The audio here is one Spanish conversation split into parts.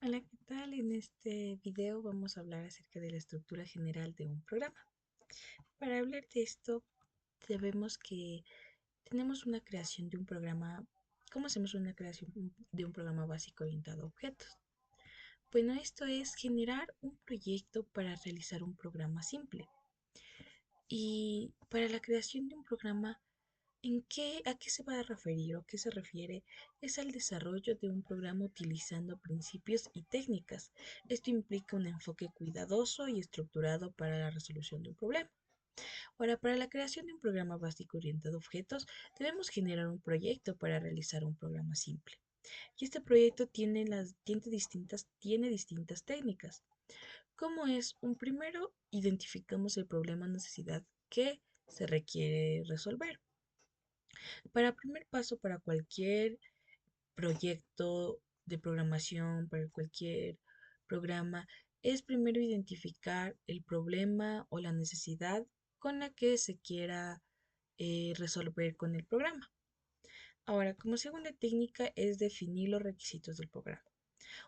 Hola, ¿qué tal? En este video vamos a hablar acerca de la estructura general de un programa. Para hablar de esto, debemos que tenemos una creación de un programa. ¿Cómo hacemos una creación de un programa básico orientado a objetos? Bueno, esto es generar un proyecto para realizar un programa simple. Y para la creación de un programa, ¿a qué se va a referir o qué se refiere? Es al desarrollo de un programa utilizando principios y técnicas. Esto implica un enfoque cuidadoso y estructurado para la resolución de un problema. Ahora, para la creación de un programa básico orientado a objetos, debemos generar un proyecto para realizar un programa simple. Y este proyecto tiene distintas técnicas. ¿Cómo es? Un primero, identificamos el problema o necesidad que se requiere resolver. Para primer paso, para cualquier proyecto de programación, para cualquier programa, es primero identificar el problema o la necesidad con la que se quiera resolver con el programa. Ahora, como segunda técnica es definir los requisitos del programa.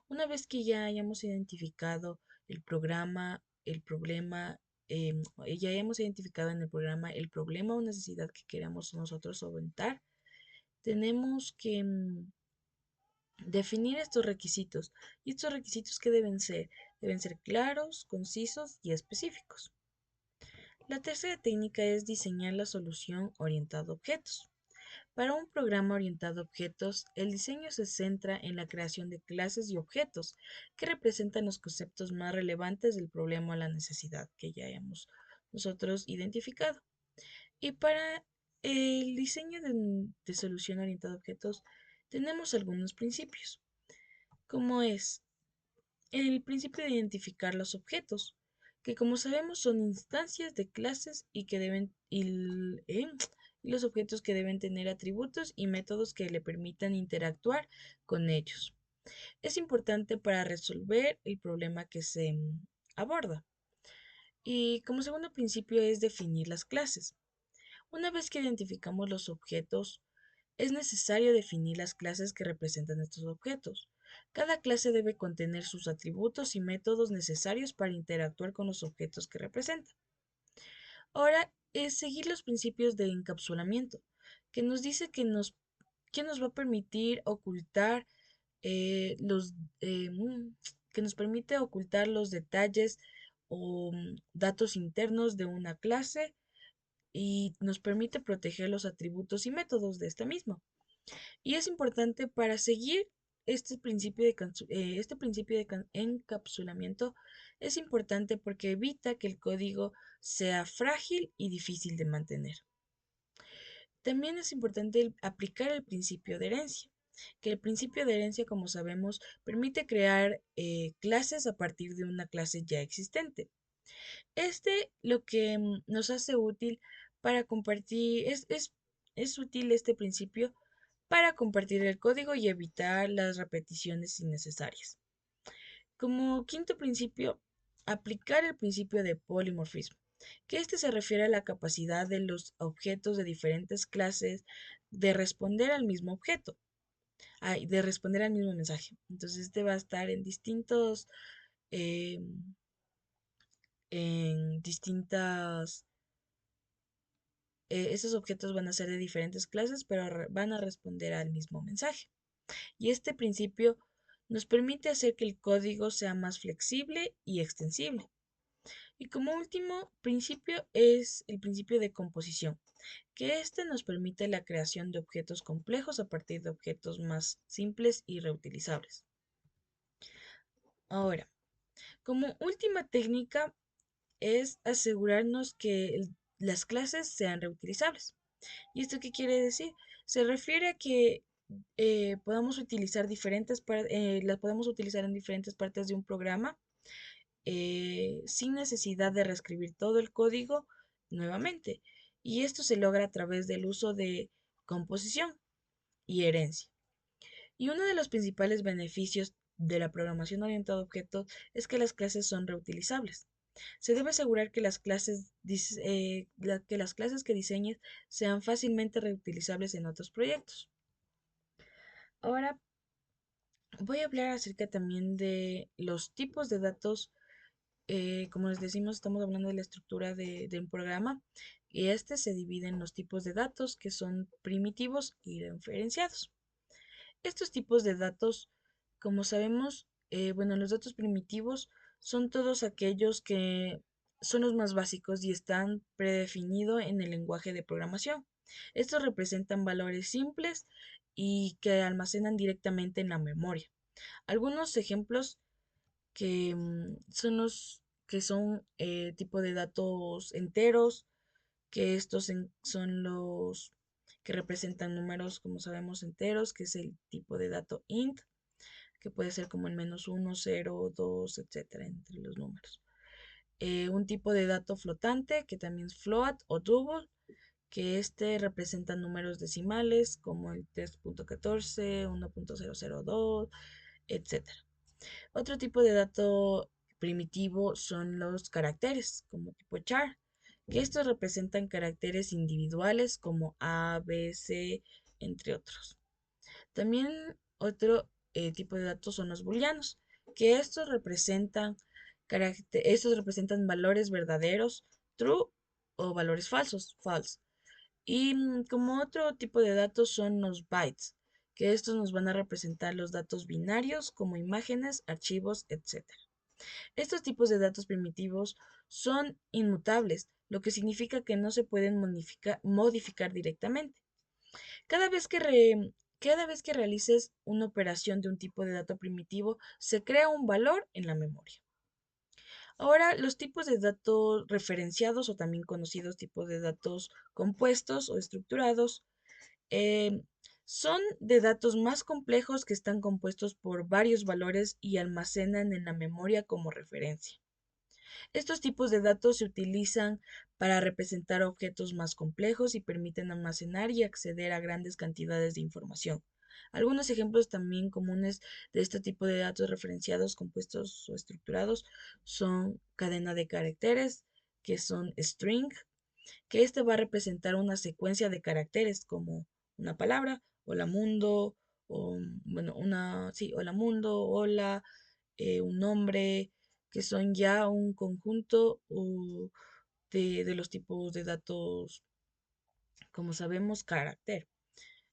Una vez que ya hayamos identificado el programa, el problema, ya hayamos identificado en el programa el problema o necesidad que queramos nosotros solventar, tenemos que definir estos requisitos. ¿Y estos requisitos qué deben ser? Deben ser claros, concisos y específicos. La tercera técnica es diseñar la solución orientada a objetos. Para un programa orientado a objetos, el diseño se centra en la creación de clases y objetos que representan los conceptos más relevantes del problema o la necesidad que ya hemos nosotros identificado. Y para el diseño de solución orientada a objetos, tenemos algunos principios, como es el principio de identificar los objetos, que como sabemos son instancias de clases y los objetos que deben tener atributos y métodos que le permitan interactuar con ellos. Es importante para resolver el problema que se aborda. Y como segundo principio es definir las clases. Una vez que identificamos los objetos, es necesario definir las clases que representan estos objetos. Cada clase debe contener sus atributos y métodos necesarios para interactuar con los objetos que representa. Ahora es seguir los principios de encapsulamiento, que nos dice que nos va a permitir ocultar los que nos permite ocultar los detalles o datos internos de una clase y nos permite proteger los atributos y métodos de esta misma. Y es importante para seguir este principio de encapsulamiento, es importante porque evita que el código sea frágil y difícil de mantener. También es importante aplicar el principio de herencia, que el principio de herencia, como sabemos, permite crear clases a partir de una clase ya existente. Lo que nos hace útil para compartir, es útil este principio para compartir el código y evitar las repeticiones innecesarias. Como quinto principio, aplicar el principio de polimorfismo, que este se refiere a la capacidad de los objetos de diferentes clases de responder al mismo objeto, de responder al mismo mensaje. Entonces, este va a estar eh, en distintas esos objetos van a ser de diferentes clases, pero van a responder al mismo mensaje. Y este principio nos permite hacer que el código sea más flexible y extensible. Y como último principio es el principio de composición, que este nos permite la creación de objetos complejos a partir de objetos más simples y reutilizables. Ahora, como última técnica es asegurarnos que las clases sean reutilizables. ¿Y esto qué quiere decir? Se refiere a que las podemos utilizar en diferentes partes de un programa sin necesidad de reescribir todo el código nuevamente. Y esto se logra a través del uso de composición y herencia. Y uno de los principales beneficios de la programación orientada a objetos es que las clases son reutilizables. Se debe asegurar que que las clases que diseñes sean fácilmente reutilizables en otros proyectos. Ahora, Voy a hablar acerca también de los tipos de datos. Como les decimos, estamos hablando de la estructura de un programa y este se divide en los tipos de datos que son primitivos y referenciados. Estos tipos de datos, como sabemos, bueno, los datos primitivos son todos aquellos que son los más básicos y están predefinidos en el lenguaje de programación. Estos representan valores simples y que almacenan directamente en la memoria. Algunos ejemplos que son los que son tipo de datos enteros, que son los que representan números, como sabemos, enteros, que es el tipo de dato int, que puede ser como el menos uno, cero, 2, etcétera, entre los números. Un tipo de dato flotante, que también es float o double, que este representa números decimales, como el 3.14, 1.002, etcétera. Otro tipo de dato primitivo son los caracteres, como tipo char, que estos representan caracteres individuales como A, B, C, entre otros. También otro tipo de datos son los booleanos, que estos representan valores verdaderos, true, o valores falsos, false. Y como otro tipo de datos son los bytes, que estos nos van a representar los datos binarios como imágenes, archivos, etc. Estos tipos de datos primitivos son inmutables, lo que significa que no se pueden modificar directamente. Cada vez que, cada vez que realices una operación de un tipo de dato primitivo, se crea un valor en la memoria. Ahora, los tipos de datos referenciados o también conocidos tipos de datos compuestos o estructurados eh, son de datos más complejos que están compuestos por varios valores y almacenan en la memoria como referencia. Estos tipos de datos se utilizan para representar objetos más complejos y permiten almacenar y acceder a grandes cantidades de información. Algunos ejemplos también comunes de este tipo de datos referenciados, compuestos o estructurados son cadena de caracteres, que son string, que este va a representar una secuencia de caracteres como una palabra, hola mundo, o bueno, sí, hola mundo, hola, un nombre, que son ya un conjunto de los tipos de datos, como sabemos, carácter.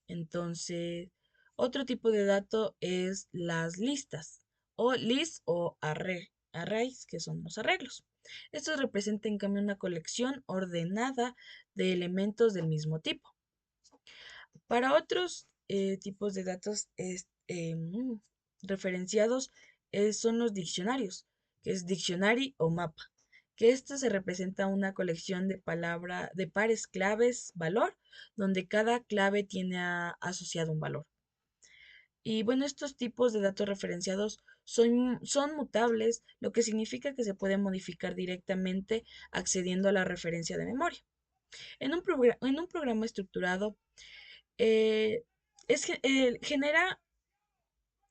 Entonces, otro tipo de dato es las listas, o list o arrays, que son los arreglos. Estos representan en cambio una colección ordenada de elementos del mismo tipo. Para otros tipos de datos referenciados son los diccionarios, que es dictionary o mapa, que esto se representa una colección de pares claves valor, donde cada clave tiene asociado un valor. Y bueno, estos tipos de datos referenciados son mutables, lo que significa que se pueden modificar directamente accediendo a la referencia de memoria. En un programa estructurado, eh,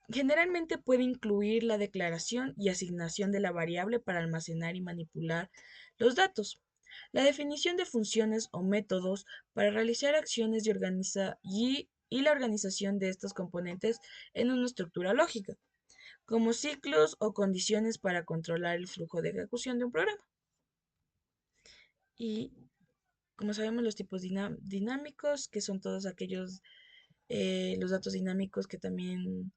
generalmente puede incluir la declaración y asignación de la variable para almacenar y manipular los datos, la definición de funciones o métodos para realizar acciones y la organización de estos componentes en una estructura lógica, como ciclos o condiciones para controlar el flujo de ejecución de un programa. Y como sabemos, los tipos dinámicos, que son todos aquellos, los datos dinámicos que también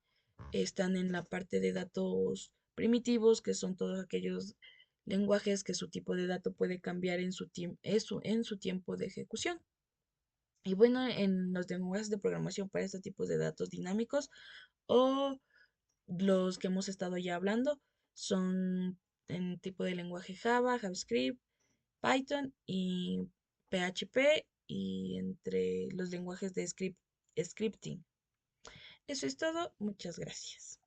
están en la parte de datos primitivos, que son todos aquellos lenguajes que su tipo de dato puede cambiar en su tiempo de ejecución. Y bueno, en los lenguajes de programación para estos tipos de datos dinámicos o los que hemos estado ya hablando son en tipo de lenguaje Java, JavaScript, Python y PHP y entre los lenguajes de scripting. Eso es todo. Muchas gracias.